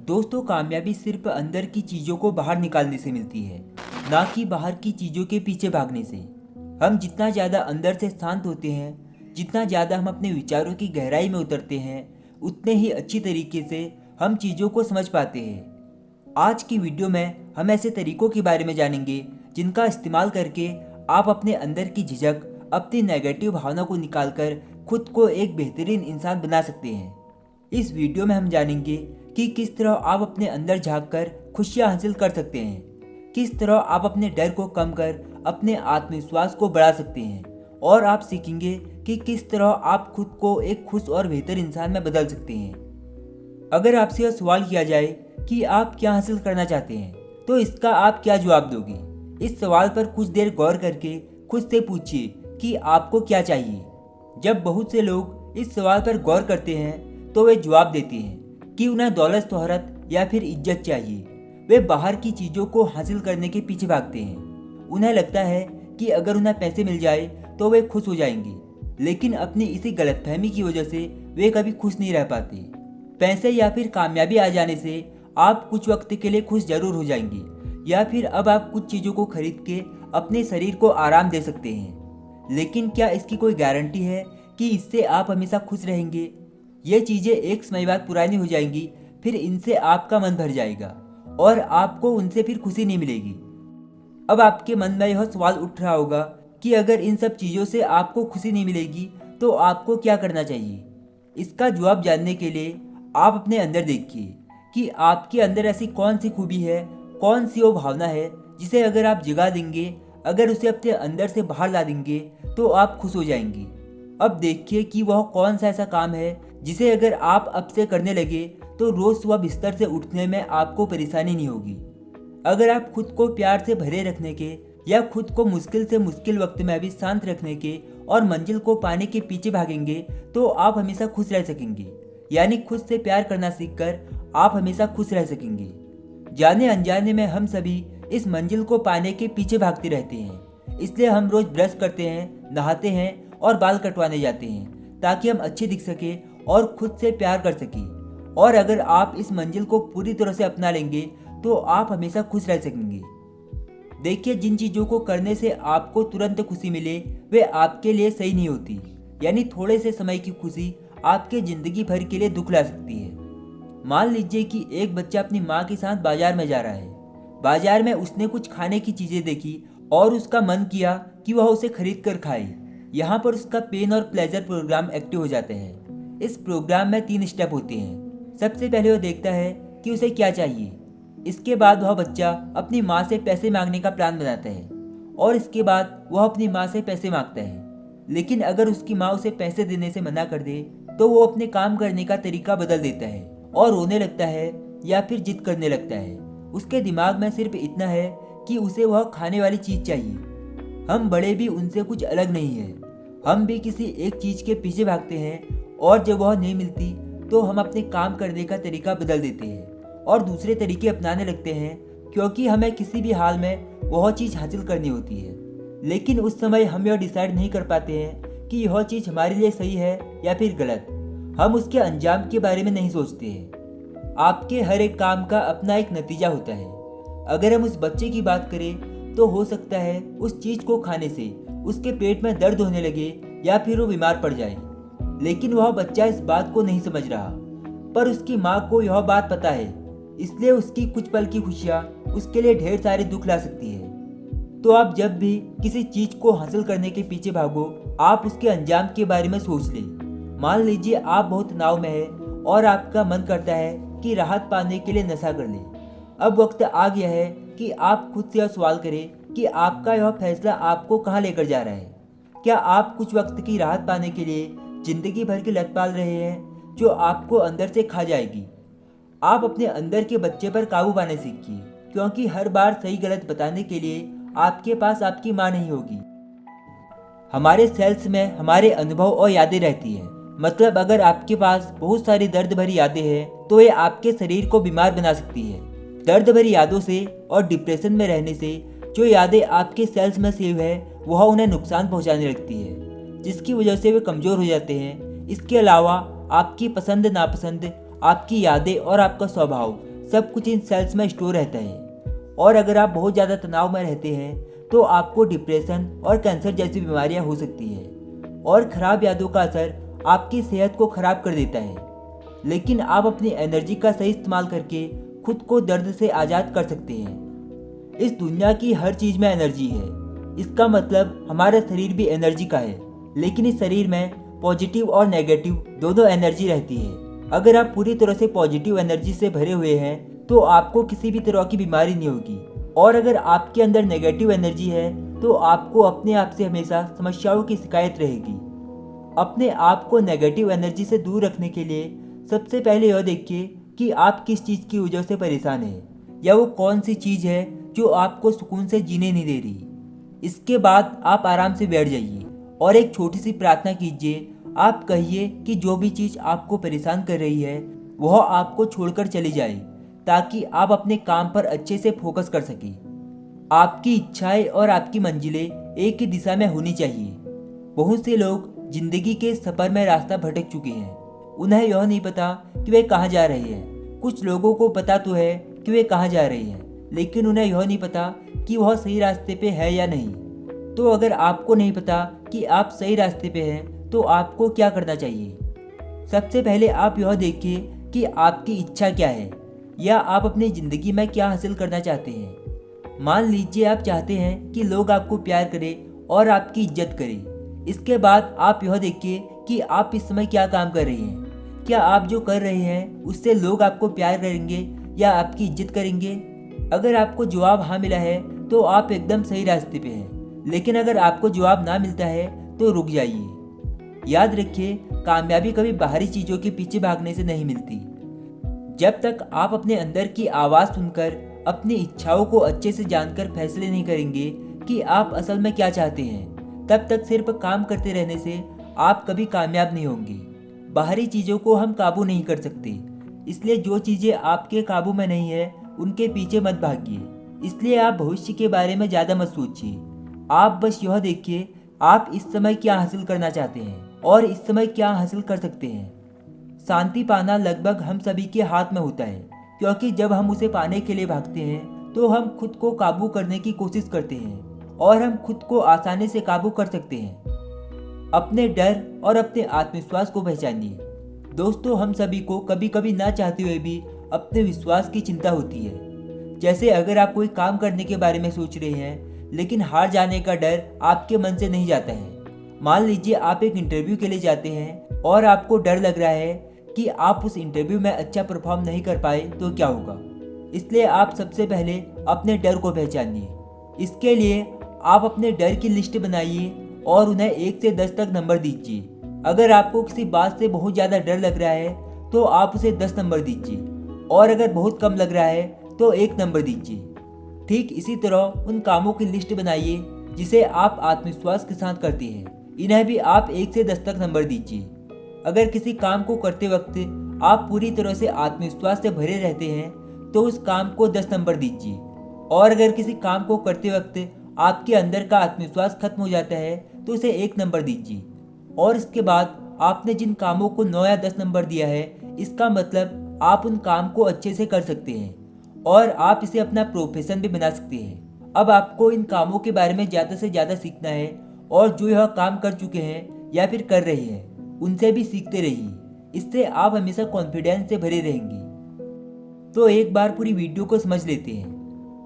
दोस्तों, कामयाबी सिर्फ अंदर की चीज़ों को बाहर निकालने से मिलती है, ना कि बाहर की चीज़ों के पीछे भागने से। हम जितना ज़्यादा अंदर से शांत होते हैं, जितना ज़्यादा हम अपने विचारों की गहराई में उतरते हैं, उतने ही अच्छी तरीके से हम चीज़ों को समझ पाते हैं। आज की वीडियो में हम ऐसे तरीकों के बारे में जानेंगे जिनका इस्तेमाल करके आप अपने अंदर की झिझक, अपनी नेगेटिव भावना को निकालकर खुद को एक बेहतरीन इंसान बना सकते हैं। इस वीडियो में हम जानेंगे कि किस तरह आप अपने अंदर झांक कर खुशियाँ हासिल कर सकते हैं, किस तरह आप अपने डर को कम कर अपने आत्मविश्वास को बढ़ा सकते हैं, और आप सीखेंगे कि किस तरह आप खुद को एक खुश और बेहतर इंसान में बदल सकते हैं। अगर आपसे यह सवाल किया जाए कि आप क्या हासिल करना चाहते हैं, तो इसका आप क्या जवाब दोगे? इस सवाल पर कुछ देर गौर करके खुद से पूछिए कि आपको क्या चाहिए। जब बहुत से लोग इस सवाल पर गौर करते हैं तो वे जवाब देते हैं कि उन्हें दौलत, शोहरत या फिर इज्जत चाहिए। वे बाहर की चीज़ों को हासिल करने के पीछे भागते हैं। उन्हें लगता है कि अगर उन्हें पैसे मिल जाए तो वे खुश हो जाएंगे, लेकिन अपनी इसी गलतफहमी की वजह से वे कभी खुश नहीं रह पाते। पैसे या फिर कामयाबी आ जाने से आप कुछ वक्त के लिए खुश जरूर हो जाएंगे, या फिर अब आप कुछ चीज़ों को खरीद के अपने शरीर को आराम दे सकते हैं, लेकिन क्या इसकी कोई गारंटी है कि इससे आप हमेशा खुश रहेंगे? ये चीज़ें एक समय बाद पुरानी हो जाएंगी, फिर इनसे आपका मन भर जाएगा और आपको उनसे फिर खुशी नहीं मिलेगी। अब आपके मन में यह सवाल उठ रहा होगा कि अगर इन सब चीज़ों से आपको खुशी नहीं मिलेगी तो आपको क्या करना चाहिए? इसका जवाब जानने के लिए आप अपने अंदर देखिए कि आपके अंदर ऐसी कौन सी खूबी है, कौन सी वो भावना है जिसे अगर आप जगा देंगे, अगर उसे अपने अंदर से बाहर ला देंगे तो आप खुश हो जाएंगे। अब देखिए कि वह कौन सा ऐसा काम है जिसे अगर आप अब से करने लगे तो रोज सुबह बिस्तर से उठने में आपको परेशानी नहीं होगी। अगर आप खुद को प्यार से भरे रखने के या खुद को मुश्किल से मुश्किल वक्त में भी शांत रखने के और मंजिल को पाने के पीछे भागेंगे तो आप हमेशा खुश रह सकेंगे। यानी खुद से प्यार करना सीखकर आप हमेशा खुश रह सकेंगे। जाने अनजाने में हम सभी इस मंजिल को पाने के पीछे भागते रहते हैं, इसलिए हम रोज ब्रश करते हैं, नहाते हैं और बाल कटवाने जाते हैं ताकि हम अच्छे दिख सके और खुद से प्यार कर सके। और अगर आप इस मंजिल को पूरी तरह से अपना लेंगे तो आप हमेशा खुश रह सकेंगे। देखिए, जिन चीज़ों को करने से आपको तुरंत खुशी मिले वे आपके लिए सही नहीं होती। यानी थोड़े से समय की खुशी आपके ज़िंदगी भर के लिए दुख ला सकती है। मान लीजिए कि एक बच्चा अपनी माँ के साथ बाजार में जा रहा है। बाजार में उसने कुछ खाने की चीज़ें देखी और उसका मन किया कि वह उसे खरीद कर खाए। यहाँ पर उसका पेन और प्लेजर प्रोग्राम एक्टिव हो जाते हैं। इस प्रोग्राम में 3 स्टेप होते हैं। सबसे पहले वह देखता है कि उसे क्या चाहिए। इसके बाद वह बच्चा अपनी माँ से पैसे मांगने का प्लान बनाता है और इसके बाद वह अपनी माँ से पैसे मांगता है। लेकिन अगर उसकी माँ उसे पैसे देने से मना कर दे तो वो अपने काम करने का तरीका बदल देता है और रोने लगता है या फिर जिद करने लगता है। उसके दिमाग में सिर्फ इतना है कि उसे वह खाने वाली चीज़ चाहिए। हम बड़े भी उनसे कुछ अलग नहीं है। हम भी किसी एक चीज़ के पीछे भागते हैं और जब वह नहीं मिलती तो हम अपने काम करने का तरीका बदल देते हैं और दूसरे तरीके अपनाने लगते हैं, क्योंकि हमें किसी भी हाल में वह चीज़ हासिल करनी होती है। लेकिन उस समय हम यह डिसाइड नहीं कर पाते हैं कि यह चीज़ हमारे लिए सही है या फिर गलत। हम उसके अंजाम के बारे में नहीं सोचते हैं। आपके हर एक काम का अपना एक नतीजा होता है। अगर हम उस बच्चे की बात करें तो हो सकता है उस चीज़ को खाने से उसके पेट में दर्द होने लगे या फिर वो बीमार पड़ जाए। लेकिन वह बच्चा इस बात को नहीं समझ रहा, पर उसकी माँ को यह बात पता है, इसलिए उसकी कुछ पल की खुशियाँ उसके लिए ढेर सारे दुख ला सकती है। तो आप जब भी किसी चीज़ को हासिल करने के पीछे भागो, आप उसके अंजाम के बारे में सोच लें। मान लीजिए आप बहुत तनाव में हैं और आपका मन करता है कि राहत पाने के लिए नशा कर लें। अब वक्त आ गया है कि आप खुद से यह सवाल करें कि आपका यह फैसला आपको कहाँ लेकर जा रहा है। क्या आप कुछ वक्त की राहत पाने के लिए जिंदगी भर की लत पाल रहे हैं जो आपको अंदर से खा जाएगी? आप अपने अंदर के बच्चे पर काबू पाने सीखिए, क्योंकि हर बार सही गलत बताने के लिए आपके पास आपकी माँ नहीं होगी। हमारे सेल्स में हमारे अनुभव और यादें रहती हैं। मतलब अगर आपके पास बहुत सारी दर्द भरी यादें हैं तो ये आपके शरीर को बीमार बना सकती है। दर्द भरी यादों से और डिप्रेशन में रहने से जो यादें आपके सेल्स में सेव है वह उन्हें नुकसान पहुंचाने लगती है, जिसकी वजह से वे कमज़ोर हो जाते हैं। इसके अलावा आपकी पसंद नापसंद, आपकी यादें और आपका स्वभाव सब कुछ इन सेल्स में स्टोर रहता है। और अगर आप बहुत ज़्यादा तनाव में रहते हैं तो आपको डिप्रेशन और कैंसर जैसी बीमारियां हो सकती है। और ख़राब यादों का असर आपकी सेहत को ख़राब कर देता है। लेकिन आप अपनी एनर्जी का सही इस्तेमाल करके खुद को दर्द से आज़ाद कर सकते हैं। इस दुनिया की हर चीज़ में एनर्जी है। इसका मतलब हमारा शरीर भी एनर्जी का है, लेकिन इस शरीर में पॉजिटिव और नेगेटिव दोनों एनर्जी रहती है। अगर आप पूरी तरह से पॉजिटिव एनर्जी से भरे हुए हैं तो आपको किसी भी तरह की बीमारी नहीं होगी। और अगर आपके अंदर नेगेटिव एनर्जी है तो आपको अपने आप से हमेशा समस्याओं की शिकायत रहेगी। अपने आप को नेगेटिव एनर्जी से दूर रखने के लिए सबसे पहले यह देखिए कि आप किस चीज़ की वजह से परेशान हैं, या वो कौन सी चीज़ है जो आपको सुकून से जीने नहीं दे रही। इसके बाद आप आराम से बैठ जाइए और एक छोटी सी प्रार्थना कीजिए। आप कहिए कि जो भी चीज़ आपको परेशान कर रही है वह आपको छोड़कर चली जाए, ताकि आप अपने काम पर अच्छे से फोकस कर सकें। आपकी इच्छाएं और आपकी मंजिलें एक ही दिशा में होनी चाहिए। बहुत से लोग जिंदगी के सफ़र में रास्ता भटक चुके हैं। उन्हें यह नहीं पता कि वे कहाँ जा रहे हैं। कुछ लोगों को पता तो है कि वे कहाँ जा रहे हैं, लेकिन उन्हें यह नहीं पता कि वह सही रास्ते पे है या नहीं। तो अगर आपको नहीं पता कि आप सही रास्ते पे हैं तो आपको क्या करना चाहिए? सबसे पहले आप यह देखिए कि आपकी इच्छा क्या है, या आप अपनी ज़िंदगी में क्या हासिल करना चाहते हैं। मान लीजिए आप चाहते हैं कि लोग आपको प्यार करें और आपकी इज्जत करें। इसके बाद आप यह देखिए कि आप इस समय क्या काम कर रहे हैं। क्या आप जो कर रहे हैं उससे लोग आपको प्यार करेंगे या आपकी इज्जत करेंगे? अगर आपको जवाब हाँ मिला है तो आप एकदम सही रास्ते पे हैं, लेकिन अगर आपको जवाब ना मिलता है तो रुक जाइए। याद रखिए, कामयाबी कभी बाहरी चीज़ों के पीछे भागने से नहीं मिलती। जब तक आप अपने अंदर की आवाज़ सुनकर अपनी इच्छाओं को अच्छे से जानकर फैसले नहीं करेंगे कि आप असल में क्या चाहते हैं, तब तक सिर्फ काम करते रहने से आप कभी कामयाब नहीं होंगे। बाहरी चीज़ों को हम काबू नहीं कर सकते, इसलिए जो चीज़ें आपके काबू में नहीं है उनके पीछे मत भागिए। इसलिए आप भविष्य के बारे में ज़्यादा मत सोचिए। आप बस यह देखिए आप इस समय क्या हासिल करना चाहते हैं और इस समय क्या हासिल कर सकते हैं। शांति पाना लगभग हम सभी के हाथ में होता है, क्योंकि जब हम उसे पाने के लिए भागते हैं तो हम खुद को काबू करने की कोशिश करते हैं और हम खुद को आसानी से काबू कर सकते हैं। अपने डर और अपने आत्मविश्वास को पहचानिए। दोस्तों, हम सभी को कभी कभी ना चाहते हुए भी अपने विश्वास की चिंता होती है। जैसे अगर आप कोई काम करने के बारे में सोच रहे हैं लेकिन हार जाने का डर आपके मन से नहीं जाता है। मान लीजिए आप एक इंटरव्यू के लिए जाते हैं और आपको डर लग रहा है कि आप उस इंटरव्यू में अच्छा परफॉर्म नहीं कर पाए तो क्या होगा। इसलिए आप सबसे पहले अपने डर को पहचानिए। इसके लिए आप अपने डर की लिस्ट बनाइए और उन्हें 1 से 10 तक नंबर दीजिए। अगर आपको किसी बात से बहुत ज़्यादा डर लग रहा है तो आप उसे 10 नंबर दीजिए, और अगर बहुत कम लग रहा है तो 1 नंबर दीजिए। ठीक इसी तरह उन कामों की लिस्ट बनाइए जिसे आप आत्मविश्वास के साथ करते हैं। इन्हें भी आप 1 से 10 तक नंबर दीजिए। अगर किसी काम को करते वक्त आप पूरी तरह से आत्मविश्वास से भरे रहते हैं तो उस काम को 10 नंबर दीजिए, और अगर किसी काम को करते वक्त आपके अंदर का आत्मविश्वास खत्म हो जाता है तो उसे 1 नंबर दीजिए। और इसके बाद आपने जिन कामों को 9 या 10 नंबर दिया है, इसका मतलब आप उन काम को अच्छे से कर सकते हैं और आप इसे अपना प्रोफेशन भी बना सकते हैं। अब आपको इन कामों के बारे में ज़्यादा से ज़्यादा सीखना है, और जो यह काम कर चुके हैं या फिर कर रहे हैं उनसे भी सीखते रहिए। इससे आप हमेशा कॉन्फिडेंस से भरे रहेंगे। तो एक बार पूरी वीडियो को समझ लेते हैं।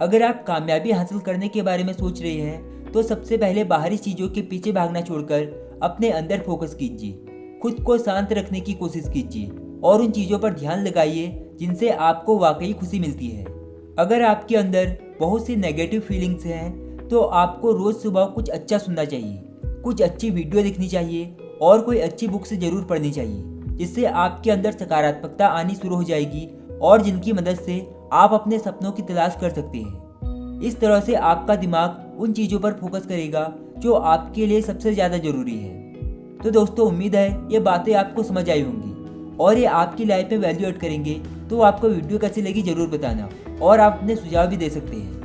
अगर आप कामयाबी हासिल करने के बारे में सोच रहे हैं तो सबसे पहले बाहरी चीज़ों के पीछे भागना छोड़कर अपने अंदर फोकस कीजिए। खुद को शांत रखने की कोशिश कीजिए और उन चीज़ों पर ध्यान लगाइए जिनसे आपको वाकई खुशी मिलती है। अगर आपके अंदर बहुत सी नेगेटिव फीलिंग्स हैं तो आपको रोज़ सुबह कुछ अच्छा सुनना चाहिए, कुछ अच्छी वीडियो देखनी चाहिए और कोई अच्छी बुक से ज़रूर पढ़नी चाहिए, जिससे आपके अंदर सकारात्मकता आनी शुरू हो जाएगी और जिनकी मदद से आप अपने सपनों की तलाश कर सकते हैं। इस तरह से आपका दिमाग उन चीज़ों पर फोकस करेगा जो आपके लिए सबसे ज़्यादा ज़रूरी है। तो दोस्तों, उम्मीद है ये बातें आपको समझ आई होंगी और ये आपकी लाइफ में वैल्यू ऐड करेंगे। तो आपको वीडियो कैसी लगी ज़रूर बताना, और आप अपने सुझाव भी दे सकते हैं।